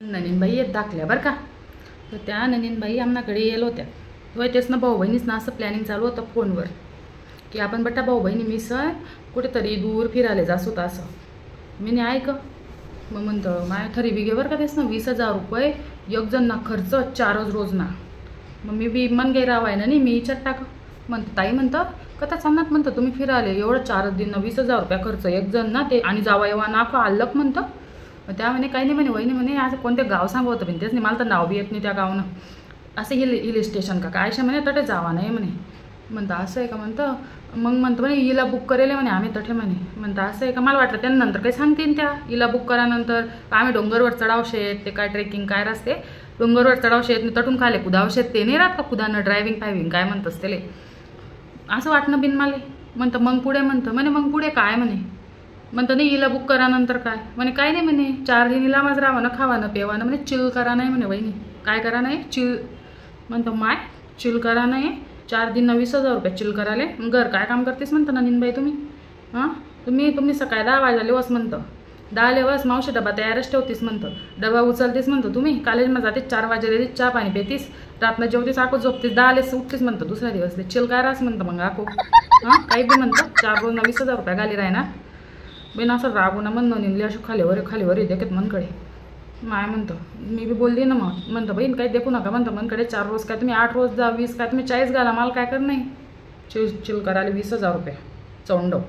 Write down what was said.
ननीनबाई येत दाखल्या बरं का. तर त्या ननीनबाई आमनाकडे येलो होत्या. तेव्हा तेच ना भाऊ बहिणीच ना असं प्लॅनिंग चालू होतं फोनवर की आपण बट्टा भाऊ बहिणी मिसळ कुठेतरी दूर फिरायला जासू होतं असं. मी नाही ऐक मग म्हणतं माझ्या थरी बिगे बरं का तेच ना 20,000 रुपये एक जण ना खर्च 4 रोज ना. मग मी बी मन गे रावाय ना नाही मी विचार टाक म्हणतं ताई म्हणतं कथा चालणार म्हणतं तुम्ही फिरायला एवढं 4 दिन 20,000 रुपये खर्च एक जण ना ते आणि जावा येवा ना आल्लक म्हणतं. त्या म्हणे काही नाही म्हणे वहिनी म्हणे असं कोणते गाव सांगू होतं पण तेच नाही मला तर नाव बी येत नाही त्या गावनं. असं हिल स्टेशन का काय म्हणे तटे जावा नाही म्हणे. म्हणतं असं आहे का म्हणतं. मग म्हणतं म्हणे हिला बुक करेल म्हणे आम्ही तठे म्हणे. म्हणतं असं आहे का मला वाटलं त्यानंतर काही सांगतील त्या हिला बुक करानंतर आम्ही डोंगरवर चढावशेत ते काय ट्रेकिंग काय रस्ते डोंगरवर चढावशेत तटून खाले कुदावशेत ते नाही राहत का कुदानं ड्रायव्हिंग फायविंग काय म्हणतंस त्याले असं वाटणं बिन माले. म्हणतं मग पुढे म्हणतं म्हणे मग पुढे काय म्हणे. म्हणतं नाही हिला बुक करानंतर काय म्हणे काय नाही म्हणे 4 दिन हिला माझं राहावं खावानं पेवानं म्हणे चिल करा नाही म्हणे वहिनी काय करा नाही चिल. म्हणतं माय चिल करा नाही 4 दिन 20,000 रुपये चिल कराले घर काय काम करतेस म्हणतं ननीनबाई तुम्ही हां तुम्ही सकाळी 10 वाजले वस म्हणतं 10 वस मावशी डबा तयारच ठेवतीस म्हणतं डबा उचलतेस म्हणतं तुम्ही कॉलेजमध्ये जाते 4 वाजले चहा पाणी पेतीस रात्र जेवतीस आको झोपतीस 10 उठतीस म्हणतं दुसऱ्या दिवसले चिल करास म्हणतं मग आको हां काही बी म्हणतं 4 रोज 20,000 रुपये गाली राही ना बिन असं रागू ना म्हणणं निघले असे खालीवर देखत मनकडे माय म्हणतं मी बी बोलली ना मग म्हणतं बहीण काही देखू नका म्हणतं मनकडे 4 रोज काय तुम्ही 8 रोज जा 20 काय तुम्ही 40 घाला मला काय कर नाही चिल करायला 20,000 रुपये चौंडव.